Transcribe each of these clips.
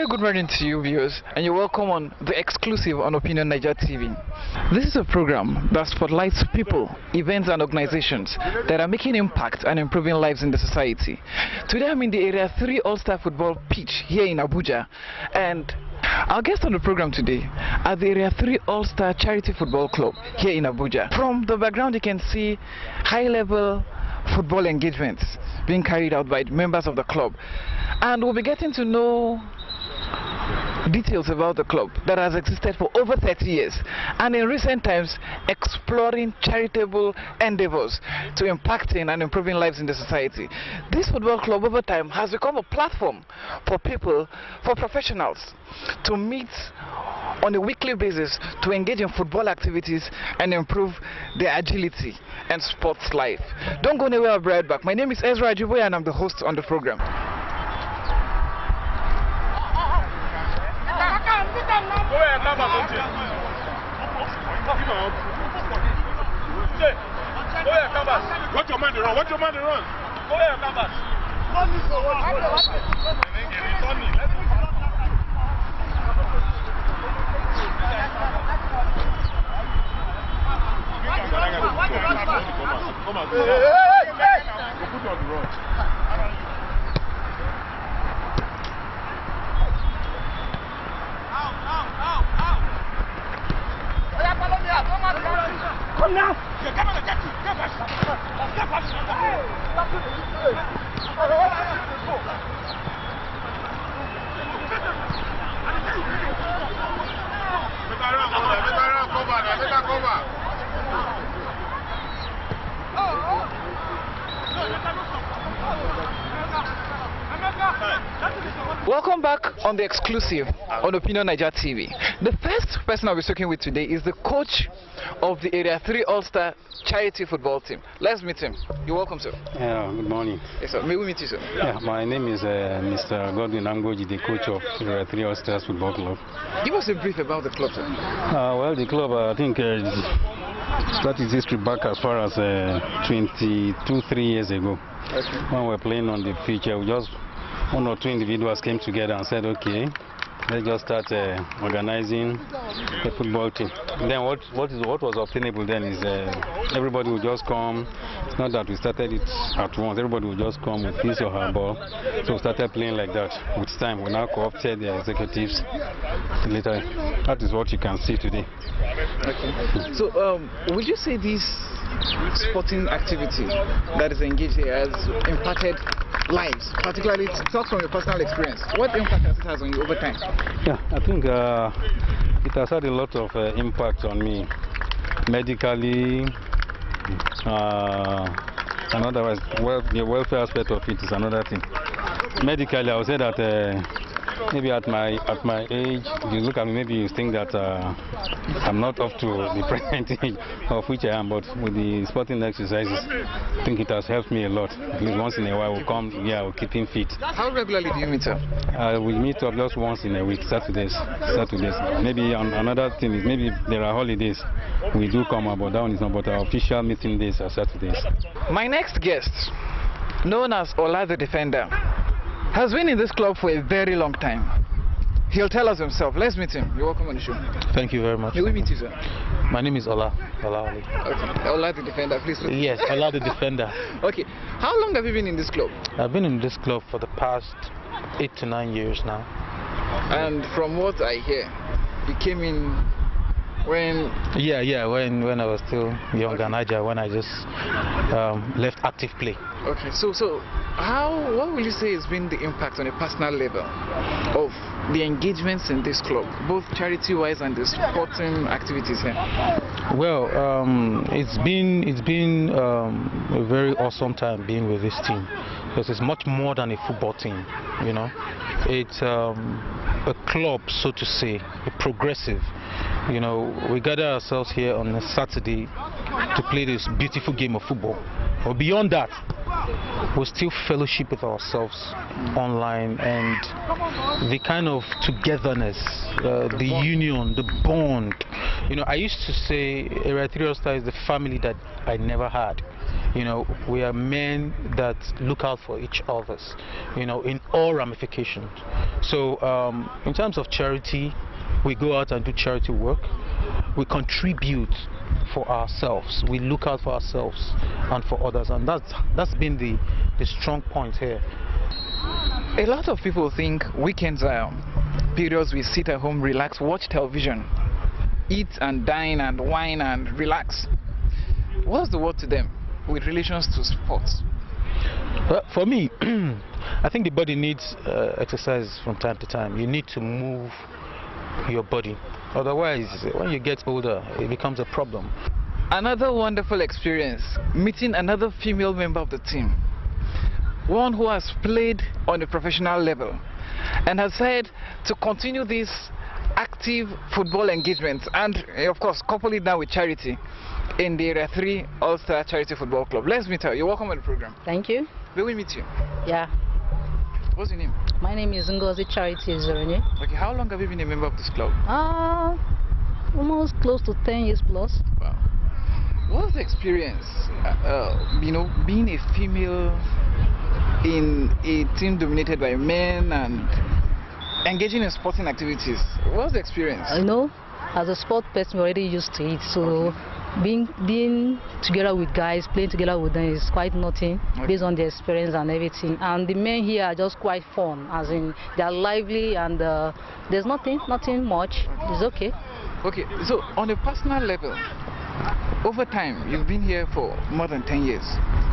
very good morning to you viewers, and you're welcome on the Exclusive on Opinion9ija TV. This is a program that spotlights people, events and organizations that are making impact and improving lives in the society. Today I'm in the Area 3 All-Star football pitch here in Abuja, and our guest on the program today are the Area 3 All-Star Charity Football Club here in Abuja. From the background you can see high-level football engagements being carried out by members of the club, and we'll be getting to know details about the club that has existed for over 30 years and in recent times exploring charitable endeavors to impacting and improving lives in the society. This football club over time has become a platform for people, for professionals to meet on a weekly basis to engage in football activities and improve their agility and sports life. Don't go anywhere, I'll be right back. My name is Ezra Ajiboye and I'm the host on the program. Watch your man to run. Watch your man to run. Go ahead, Canvas. Come on. Go put on the run. Come now! Welcome back on the Exclusive on Opinion9ija TV. The first person I'll be speaking with today is the coach of the Area 3 All-Star Charity Football Team. Let's meet him. You're welcome, sir. Yeah, good morning. Yes, sir. May we meet you, sir? Yeah, my name is Mr. Godwin Angoji, the coach of Area 3 All-Stars Football Club. Give us a brief about the club, sir. Well, the club, I think, started its history back as far as 3 years ago. Okay. When we were playing on the pitch, we just one or two individuals came together and said, okay, let's just start organizing a football team. Then what was obtainable then is everybody would just come. It's not that we started it at once. Everybody would just come with his or her ball. So we started playing like that. With time, we now co-opted the executives. Later, that is what you can see today. Okay. So, would you say this sporting activity that is engaged here has impacted lives, particularly talk from your personal experience? What impact has it had on you over time? Yeah, I think it has had a lot of impact on me medically, and otherwise, the welfare aspect of it is another thing. Medically, I would say that maybe at my age, if you look at me, maybe you think that I'm not up to the present age of which I am, but with the sporting exercises, I think it has helped me a lot. At least once in a while we'll come here, we'll keep him fit. How regularly do you meet up? We meet up just once in a week, Saturdays. Maybe another thing is maybe there are holidays, we do come up, but that one is not, but our official meeting days are Saturdays. My next guest, known as Ola the Defender, has been in this club for a very long time. He'll tell us himself. Let's meet him. You're welcome on the show. Thank you very much. May we meet you, sir? My name is Ola. Okay. Ola the Defender, please. Yes, Ola the Defender. Okay. How long have you been in this club? I've been in this club for the past 8 to 9 years now. And from what I hear, you came in when... Yeah, when I was still young and agile, when I just left active play. Okay, so what will you say has been the impact on a personal level of the engagements in this club, both charity-wise and the sporting activities here? Well, it's been a very awesome time being with this team, because it's much more than a football team, you know. It's a club, so to say, a progressive. You know, we gather ourselves here on a Saturday to play this beautiful game of football. But beyond that, we still fellowship with ourselves online, and the kind of togetherness, the union, the bond. You know, I used to say Area 3 All-Star is the family that I never had. You know, we are men that look out for each other, you know, in all ramifications. So in terms of charity, we go out and do charity work. We contribute for ourselves. We look out for ourselves and for others, and that's been the strong point here. A lot of people think weekends are periods we sit at home, relax, watch television, eat and dine and wine and relax. What's the word to them with relations to sports? For me, I think the body needs exercise from time to time. You need to move your body. Otherwise, when you get older, it becomes a problem. Another wonderful experience, meeting another female member of the team. One who has played on a professional level and has said to continue this active football engagement and, of course, couple it now with charity in the Area 3 AllStars Charity Football Club. Let's meet her. You're welcome on the program. Thank you. Where will we meet you? Yeah. What's your name? My name is Xclusive Charity Foundation. Okay, how long have you been a member of this club? Almost close to 10 years plus. Wow. What's the experience, you know, being a female in a team dominated by men and engaging in sporting activities? What's the experience? You know, as a sport person, we're already used to it. So okay. being together with guys, playing together with them is quite nothing, okay, based on the experience and everything. And the men here are just quite fun, as in they're lively and there's nothing much. Okay. It's okay. Okay, so on a personal level, over time, you've been here for more than 10 years.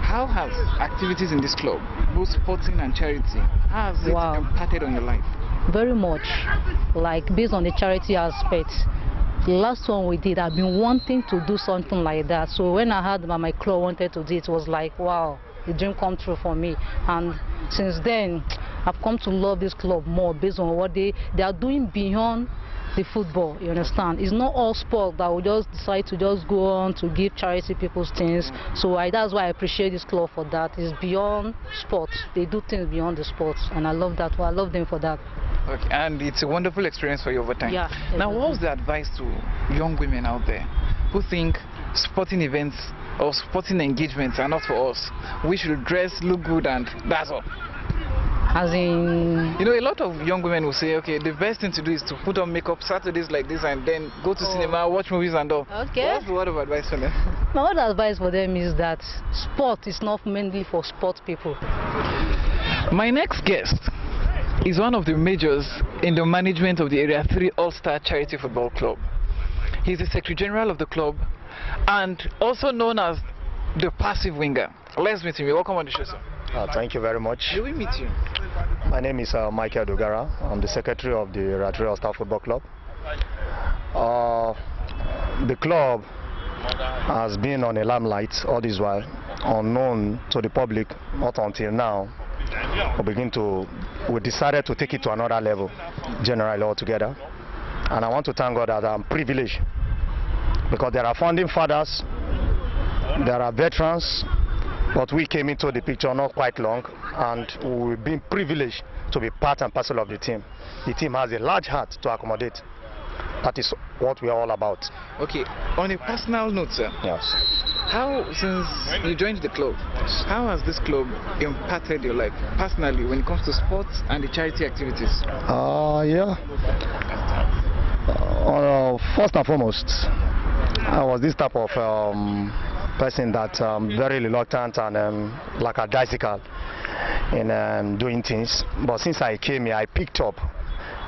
How has activities in this club, both sporting and charity, how has it impacted on your life? Very much, like based on the charity aspect. The last one we did, I've been wanting to do something like that. So when I heard that my club wanted to do it, it was like, wow, the dream come true for me. And since then, I've come to love this club more based on what they are doing beyond the football, you understand? It's not all sport that we just decide to just go on to give charity people's things. So that's why I appreciate this club for that. It's beyond sports. They do things beyond the sports, and I love that. Well, I love them for that. Okay, and it's a wonderful experience for you over time. Yeah. Exactly. Now, what's the advice to young women out there who think sporting events or sporting engagements are not for us? We should dress, look good, and that's all. As in, you know, a lot of young women will say, okay, the best thing to do is to put on makeup Saturdays like this and then go to cinema, watch movies and all. Okay. What's the word of advice for them? My word of advice for them is that sport is not mainly for sport people. My next guest is one of the majors in the management of the Area 3 AllStars Charity Football Club. He's the Secretary General of the club and also known as the passive winger. Let's meet him. You're welcome on the show, sir. Thank you very much. Will we meet you? My name is Michael Dogara. I'm the secretary of the A3A AllStars Football Club. The club has been on a limelight all this while, unknown to the public, not until now. We decided to take it to another level, generally altogether. And I want to thank God that I'm privileged, because there are founding fathers, there are veterans, but we came into the picture not quite long, and we've been privileged to be part and parcel of the team. The team has a large heart to accommodate. That is what we are all about. Okay, on a personal note, sir. Yes. How, since you joined the club, how has this club impacted your life personally when it comes to sports and the charity activities? First and foremost, I was this type of person that very reluctant and lackadaisical in doing things. But since I came here, I picked up.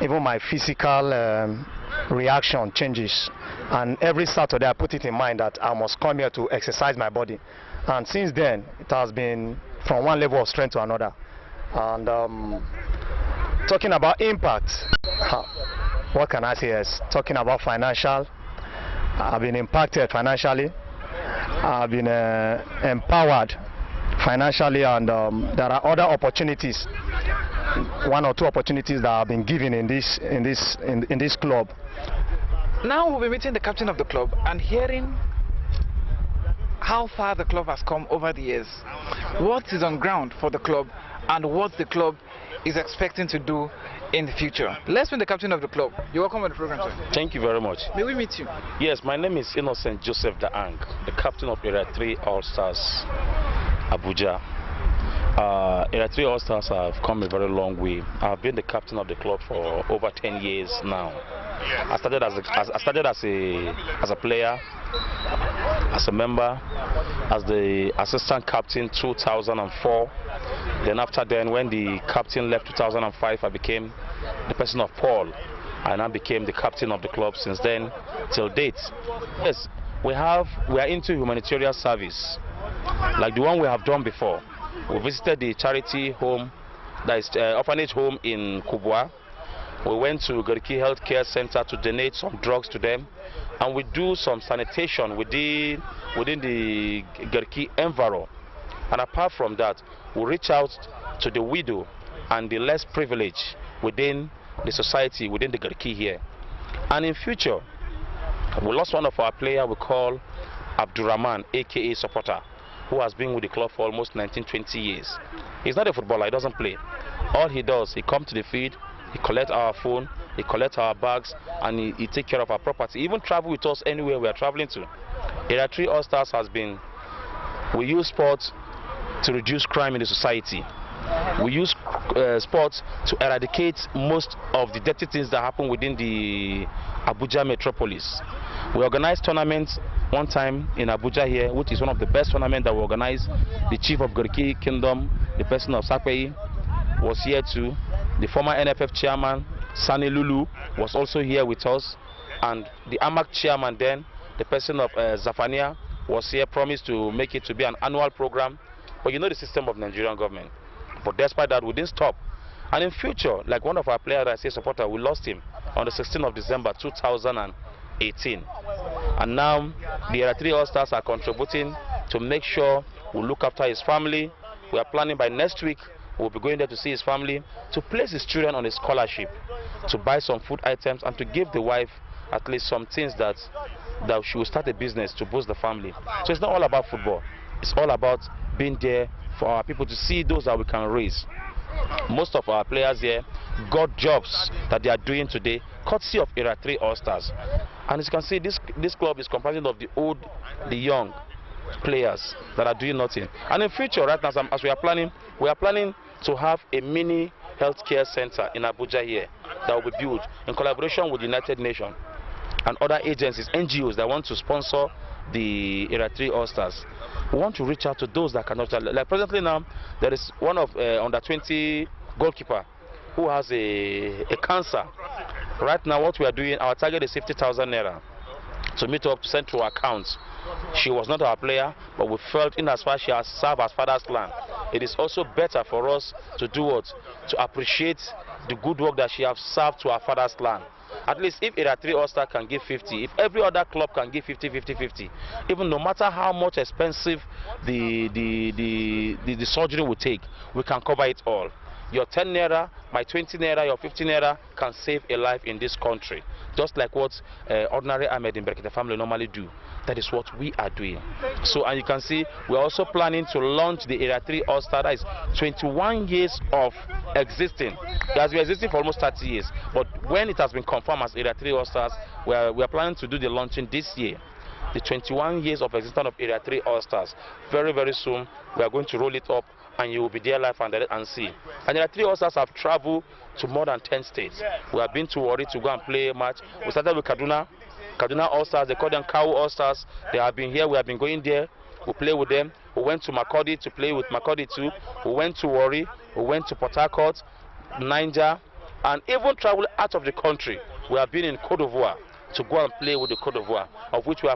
Even my physical reaction changes, and every Saturday I put it in mind that I must come here to exercise my body. And since then, it has been from one level of strength to another. And talking about impact, what can I say? Yes, talking about financial, I've been impacted financially. I've been empowered financially, and there are other opportunities, one or two opportunities that have been given in this club. Now we'll be meeting the captain of the club and hearing how far the club has come over the years, what is on ground for the club, and what the club is expecting to do in the future. Let's meet the captain of the club. You're welcome on the program, sir. Thank you very much. May we meet you? Yes, my name is Innocent Joseph Daang, the captain of A3A AllStars Abuja. A3A AllStars have come a very long way. I've been the captain of the club for over 10 years now. I started as a player, as a member, as the assistant captain 2004. Then after then, when the captain left 2005, I became the person of Paul. I now became the captain of the club since then till date. Yes, we are into humanitarian service, like the one we have done before. We visited the charity home, that is orphanage home in Kubwa. We went to Garki Health Care Center to donate some drugs to them, and we do some sanitation within the Garki environment. And apart from that, we reach out to the widow and the less privileged within the society, within the Garki here. And in future, we lost one of our players we call Abdurrahman, aka Supporter, who has been with the club for almost 19-20 years. He's not a footballer, he doesn't play. All he does, he comes to the field, he collects our phone, he collects our bags, and he takes care of our property. He even travel with us anywhere we are traveling to. A3A AllStars has been, we use sports to reduce crime in the society. We use sports to eradicate most of the dirty things that happen within the Abuja metropolis. We organized tournaments one time in Abuja here, which is one of the best tournaments that we organized. The chief of Garki Kingdom, the person of Sakpei, was here too. The former NFF chairman, Sani Lulu, was also here with us. And the AMAC chairman then, the person of Zafania, was here, promised to make it to be an annual program. But you know the system of Nigerian government. But despite that, we didn't stop. And in future, like one of our players, I say Supporter, we lost him on the 16th of December 2018. And now the A3A AllStars are contributing to make sure we look after his family. We are planning by next week, we'll be going there to see his family, to place his children on a scholarship, to buy some food items, and to give the wife at least some things that she will start a business to boost the family. So it's not all about football. It's all about being there for our people to see those that we can raise. Most of our players here got jobs that they are doing today, courtesy of A3A AllStars. And as you can see, this club is comprising of the old, the young players that are doing nothing. And in future, right now, as we are planning to have a mini healthcare center in Abuja here that will be built in collaboration with the United Nations and other agencies, NGOs that want to sponsor the A3A AllStars. We want to reach out to those that cannot. Like presently now, there is one of under 20 goalkeeper who has a cancer. Right now, what we are doing, our target is 50,000 naira to meet up, send to our accounts. She was not our player, but we felt in as far as she has served as father's land, it is also better for us to do what? To appreciate the good work that she has served to our father's land. At least if A3A AllStars can give 50, if every other club can give 50, even no matter how much expensive the surgery will take, we can cover it all. Your 10 naira, my 20 naira, your 50 naira can save a life in this country. Just like what ordinary Ahmed in Berkete family normally do. That is what we are doing. So, and you can see, we're also planning to launch the A3A AllStars. That is 21 years of existing. It has been existing for almost 30 years. But when it has been confirmed as A3A AllStars, we are planning to do the launching this year. The 21 years of existence of A3A AllStars. Very, very soon, we are going to roll it up, and you will be there live and see. And A3A AllStars have traveled to more than 10 states. We have been to Warri to go and play a match. We started with Kaduna AllStars, they call them Kawu AllStars. They have been here, we have been going there, we play with them. We went to Makurdi to play with Makurdi too. We went to Warri, we went to Port Harcourt, Niger, and even traveled out of the country. We have been in Côte d'Ivoire to go and play with the Côte d'Ivoire, of which we're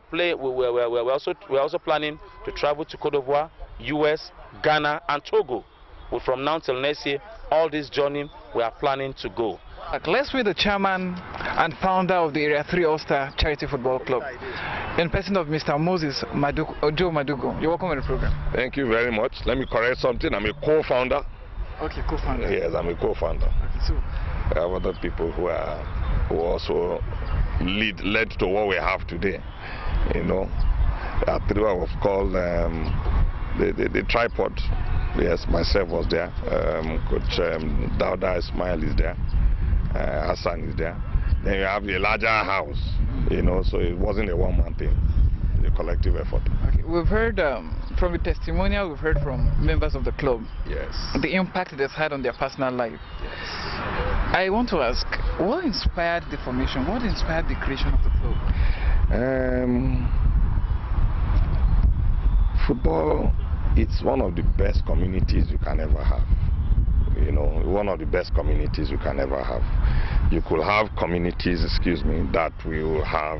also planning to travel to Côte d'Ivoire, US, Ghana, and Togo. From now till next year, all this journey we are planning to go. Let's meet the chairman and founder of the A3A AllStars Charity Football Club, in person of Mr. Moses Joe Madugo. You're welcome on the program. Thank you very much. Let me correct something. I'm a co-founder. Okay, co-founder. Yes, I'm a co-founder. Okay, so I have other people who also led to what we have today. You know, A3A was called the tripod. Yes, myself was there. Coach Dauda Ismail is there. Hassan is there. Then you have the larger house, so it wasn't a one-man thing, a collective effort. Okay. We've heard from the testimonial, we've heard from members of the club. Yes. The impact it has had on their personal life. Yes. I want to ask, what inspired the formation? What inspired the creation of the club? Football, it's one of the best communities you can ever have. One of the best communities you can ever have. You could have communities, that will have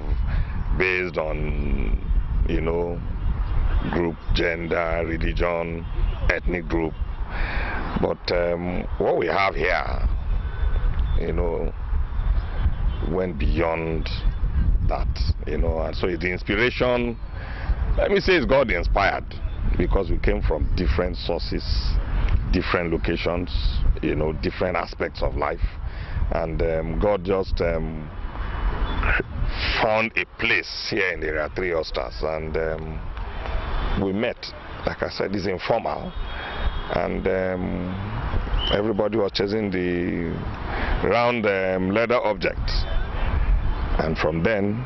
based on, group, gender, religion, ethnic group. But what we have here, went beyond that, and so the inspiration, let me say, it's God inspired, because we came from different sources, different locations, different aspects of life, and God just found a place here in the Area 3 AllStars, and we met. Like I said, it's informal, and everybody was chasing the round leather object, and from then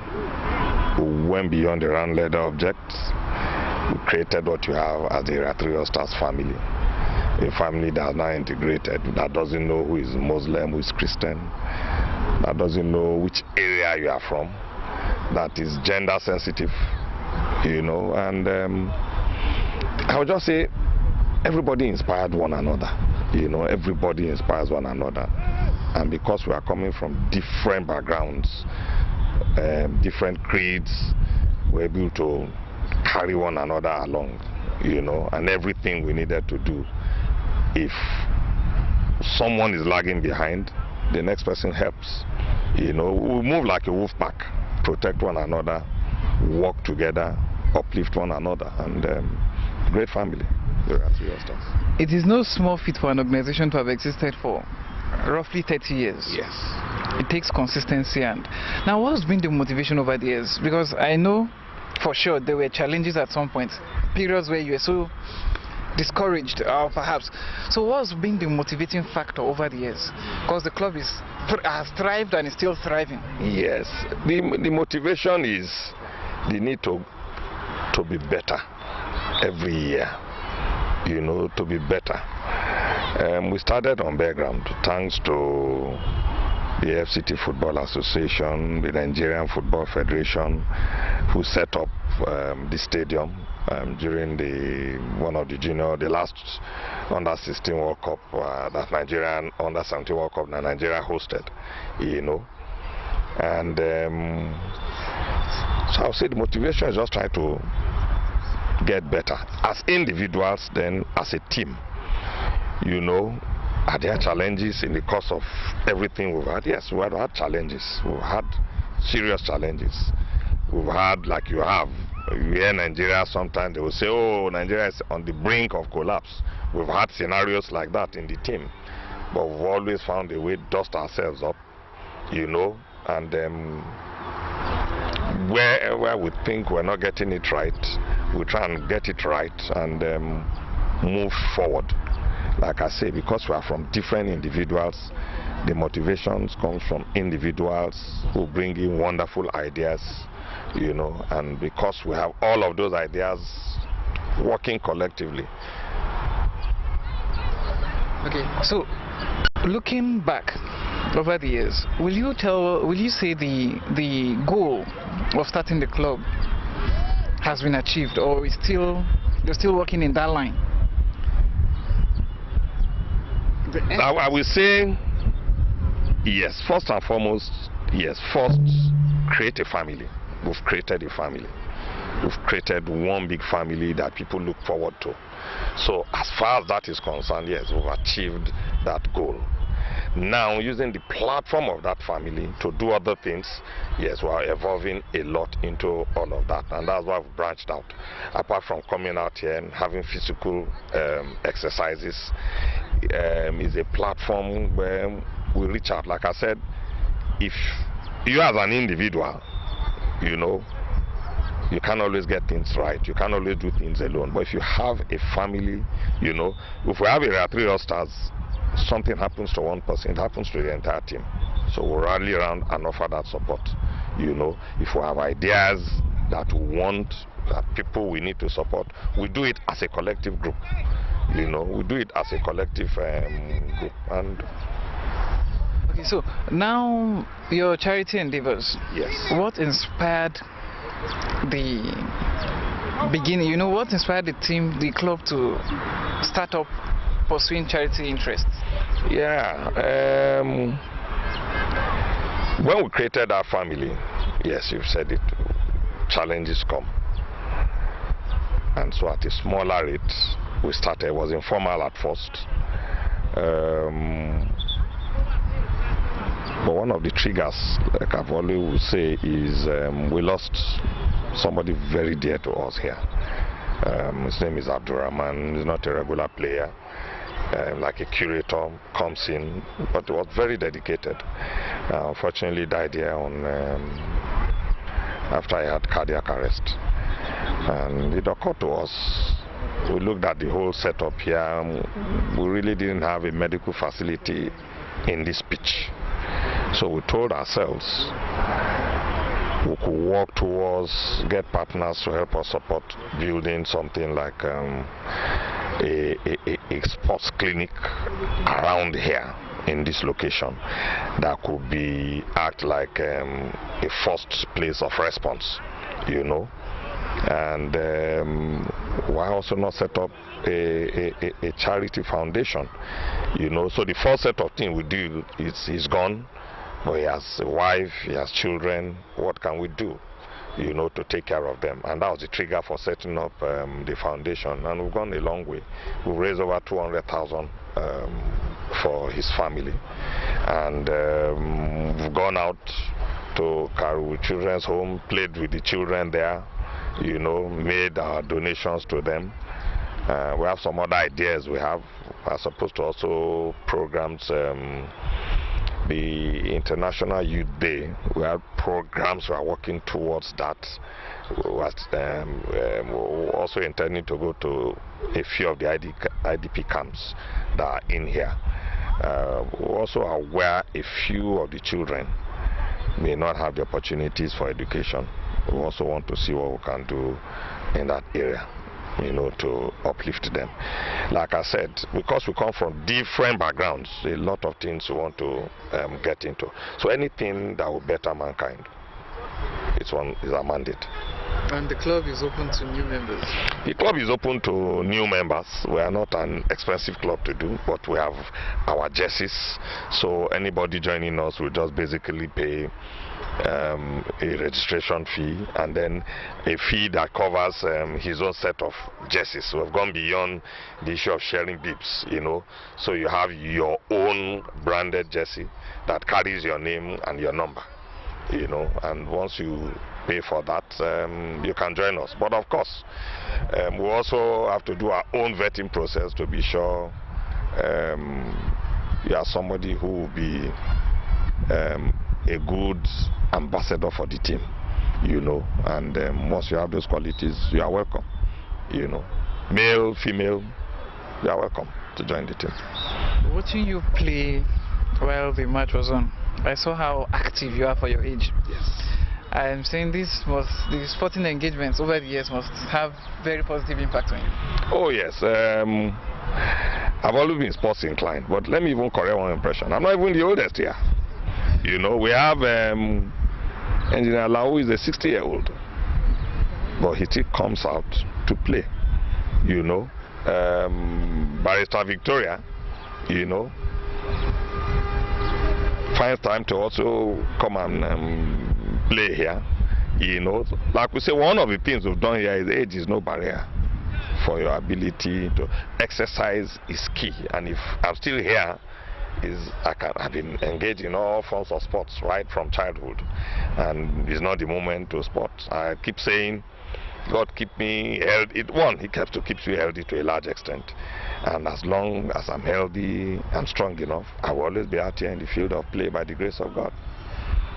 we went beyond the round leather objects. We created what you have as the Area 3 AllStars family. A family that is now integrated, that doesn't know who is Muslim, who is Christian, that doesn't know which area you are from, that is gender sensitive, and I would just say everybody inspired one another, everybody inspires one another, and because we are coming from different backgrounds, different creeds, we're able to carry one another along, and everything we needed to do. If someone is lagging behind, the next person helps. We move like a wolf pack, protect one another, work together, uplift one another, and great family. It is no small feat for an organization to have existed for roughly 30 years. Yes. It takes consistency. And now, what has been the motivation over the years? Because I know for sure there were challenges at some point, periods where you were so discouraged, perhaps. So what's been the motivating factor over the years? Because the club has thrived and is still thriving. Yes, the motivation is the need to be better every year, to be better. We started on background thanks to the FCT Football Association, the Nigerian Football Federation, who set up the stadium during the last Under-16 World Cup that Nigerian Under-17 World Cup that Nigeria hosted, and so I'll say the motivation is just trying to get better as individuals, then as a team. Are there challenges in the course of everything we've had? Yes, we have had challenges. We've had serious challenges. We've had, like you have, here in Nigeria, sometimes they will say, oh, Nigeria is on the brink of collapse. We've had scenarios like that in the team. But we've always found a way to dust ourselves up, and where we think we're not getting it right, we try and get it right and move forward. Like I say, because we are from different individuals, the motivations comes from individuals who bring in wonderful ideas, and because we have all of those ideas working collectively. Okay, so looking back over the years, will you say the goal of starting the club has been achieved, or you're still working in that line? I will say yes. First and foremost, yes. First, create a family. We've created a family. We've created one big family that people look forward to. So as far as that is concerned, yes, we've achieved that goal. Now, using the platform of that family to do other things, yes, we are evolving a lot into all of that, and that's why we've branched out. Apart from coming out here and having physical exercises, is a platform where we reach out. Like I said, if you as an individual, You can't always get things right. You can't always do things alone. But if you have a family, you know, if we have a 3 All-Stars, something happens to one person, it happens to the entire team. So we'll rally around and offer that support. You know, if we have ideas that we want, that people we need to support, we do it as a collective group. You know, we do it as a collective group. And okay, so now your charity endeavors. yes. What inspired the beginning? You know, what inspired the team, the club, to start up pursuing charity interests? Yeah. When we created our family, yes, you've said it, challenges come. And so at a smaller rate, we started. It was informal at first. But one of the triggers, like I've always would say, is we lost somebody very dear to us here. His name is Abdurrahman. He's not a regular player. Like a curator, comes in, but he was very dedicated. Unfortunately, died here on after he had cardiac arrest. And it occurred to us, we looked at the whole setup here. We really didn't have a medical facility in this pitch. So we told ourselves we could work towards get partners to help us support building something like a sports clinic around here in this location that could act like a first place of response, you know. And why also not set up a charity foundation, you know? So the first set of things we do is gone, but he has a wife, he has children. What can we do, you know, to take care of them? And that was the trigger for setting up the foundation, and we've gone a long way. We've raised over 200,000 for his family, and we've gone out to Karu Children's Home, played with the children there, you know, made our donations to them. We have some other ideas. We are supposed to also programs the International Youth Day. We have programs we are working towards that. We're also intending to go to a few of the IDP camps that are in here. We also are aware a few of the children may not have the opportunities for education. We also want to see what we can do in that area, you know, to uplift them. Like I said, because we come from different backgrounds, a lot of things we want to get into. So anything that will better mankind, it's our mandate. And the club is open to new members? The club is open to new members. We are not an expensive club to do, but we have our jerseys. So anybody joining us will just basically pay a registration fee, and then a fee that covers his own set of jerseys. So we've gone beyond the issue of sharing bibs, you know. So you have your own branded jersey that carries your name and your number, you know. And once you pay for that, you can join us. But of course, we also have to do our own vetting process to be sure you are somebody who will be a good ambassador for the team, you know. And once you have those qualities, you are welcome, you know. Male, female, you are welcome to join the team. Watching you play while the match was on, I saw how active you are for your age. Yes. I'm saying the sporting engagements over the years must have very positive impact on you. Oh yes, I've always been sports inclined, but let me even correct one impression. I'm not even the oldest here. You know, we have Engineer Lau, who is a 60-year-old, but he still comes out to play. You know, Barrister Victoria, you know, finds time to also come and play here. You know, like we say, one of the things we've done here is age is no barrier for your ability to exercise is key. And if I'm still here, I've been engaged in all forms of sports right from childhood, and it's not the moment to sports. I keep saying, God keep me healthy. He keeps me healthy to a large extent, and as long as I'm healthy and strong enough, I will always be out here in the field of play by the grace of God.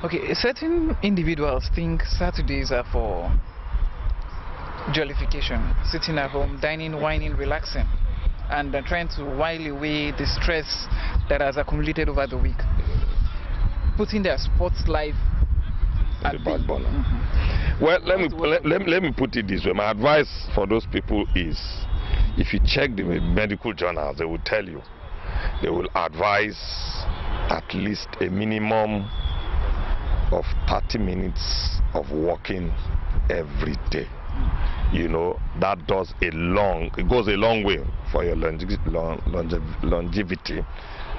Okay, certain individuals think Saturdays are for jollification, sitting at home, dining, whining, relaxing, and trying to while away the stress that has accumulated over the week, putting their sports life at the back burner. Well, let me put it this way. My advice for those people is, if you check the medical journals, they will tell you, they will advise at least a minimum of 30 minutes of walking every day. You know, that goes a long way for your longevity,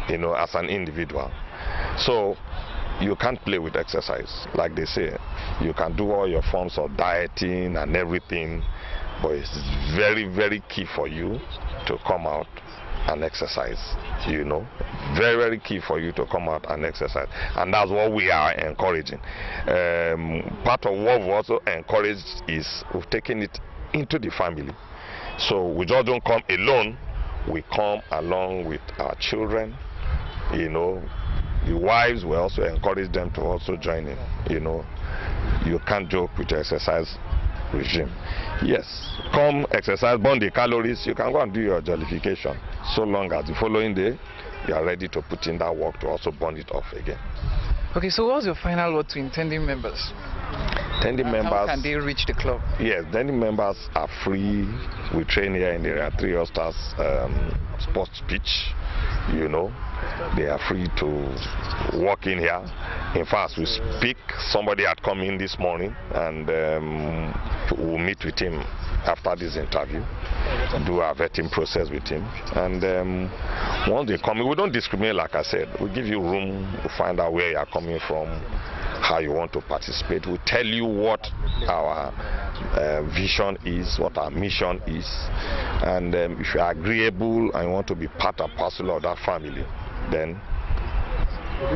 you know, as an individual. So you can't play with exercise. Like they say, you can do all your forms of dieting and everything, but it's very, very key for you to come out and exercise, you know. Very, very key for you to come out and exercise. And that's what we are encouraging. Part of what we also encourage is we've taken it into the family. So we just don't come alone, we come along with our children, you know. The wives, we also encourage them to also join in, you know. You can't joke with your exercise regime. Yes, come exercise, burn the calories, you can go and do your jollification, so long as the following day you are ready to put in that work to also burn it off again. Okay, so what's your final word to intending members? Intending members, how can they reach the club? Yes, intending members are free. We train here in the A3A AllStars Sports pitch, you know. They are free to walk in here. In fact, we speak, somebody had come in this morning, and we'll meet with him after this interview, do our vetting process with him. And once they come in, we don't discriminate, like I said. We give you room to find out where you are coming from, how you want to participate. We tell you what our vision is, what our mission is. And if you are agreeable and you want to be part and parcel of that family, then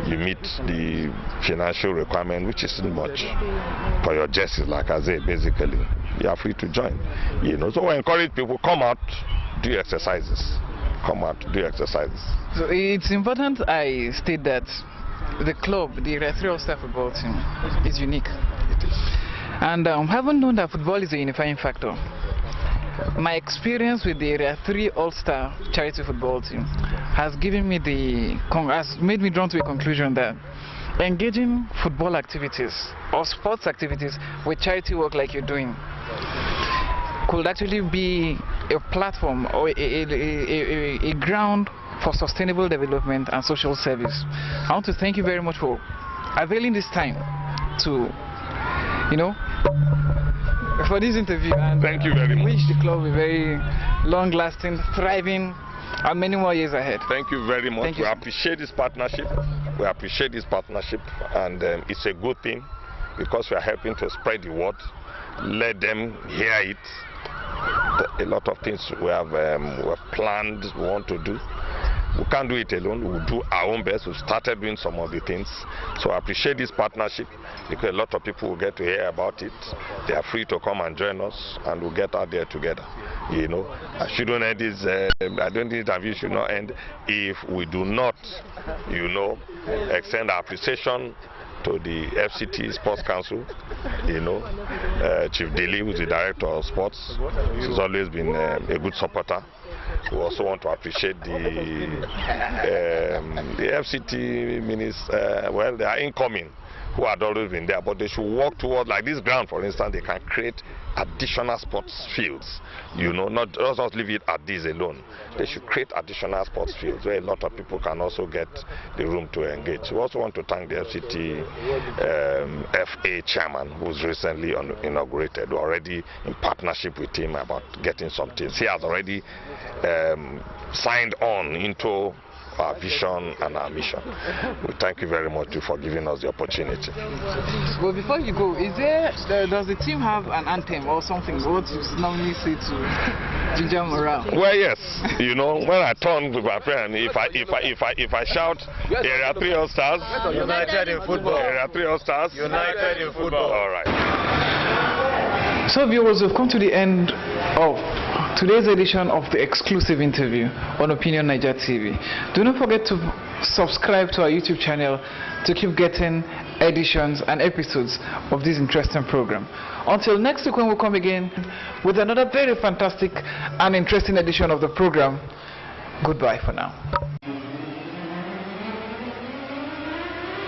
you meet the financial requirement, which isn't much for your justice, like I say. Basically, you are free to join, you know. So we encourage people, come out, do exercises, come out, do exercises. So it's important I state that the club, the A3A All-Star football team, is unique. It is. And having known that football is a unifying factor, my experience with the A3A All-Star Charity Football team has made me drawn to a conclusion that engaging football activities or sports activities with charity work like you're doing could actually be a platform or a ground for sustainable development and social service. I want to thank you very much for availing this time to, you know, for this interview, and thank you very much. Wish the club a very long-lasting, thriving, and many more years ahead. Thank you very much. Thank you. We appreciate this partnership. We appreciate this partnership, and it's a good thing because we are helping to spread the word. Let them hear it. A lot of things we have planned, we want to do. We can't do it alone. We'll do our own best. We've started doing some of the things. So I appreciate this partnership because a lot of people will get to hear about it. They are free to come and join us, and we'll get out there together. You know, I shouldn't end this. I don't think the interview should not end if we do not, you know, extend our appreciation to the FCT Sports Council, you know, Chief Daly, who's the Director of Sports. He's always been a good supporter. We also want to appreciate the FCT ministers. Well, they are incoming, who had always been there, but they should work towards, like this ground, for instance, they can create additional sports fields, you know, not just leave it at this alone. They should create additional sports fields where a lot of people can also get the room to engage. We also want to thank the FCT FA chairman, who's recently inaugurated, already in partnership with him about getting some things. He has already signed on into our vision and our mission. We thank you very much for giving us the opportunity. Well, before you go, does the team have an anthem or something? What you normally say to ginger morale? Well, yes. You know, when I turn to my friend, if I shout A3A All-Stars, United in football. A3A All-Stars, United in football. All right. So viewers, we've come to the end of today's edition of the exclusive interview on Opinion9ija TV. Do not forget to subscribe to our YouTube channel to keep getting editions and episodes of this interesting program. Until next week when we come again with another very fantastic and interesting edition of the program, goodbye for now.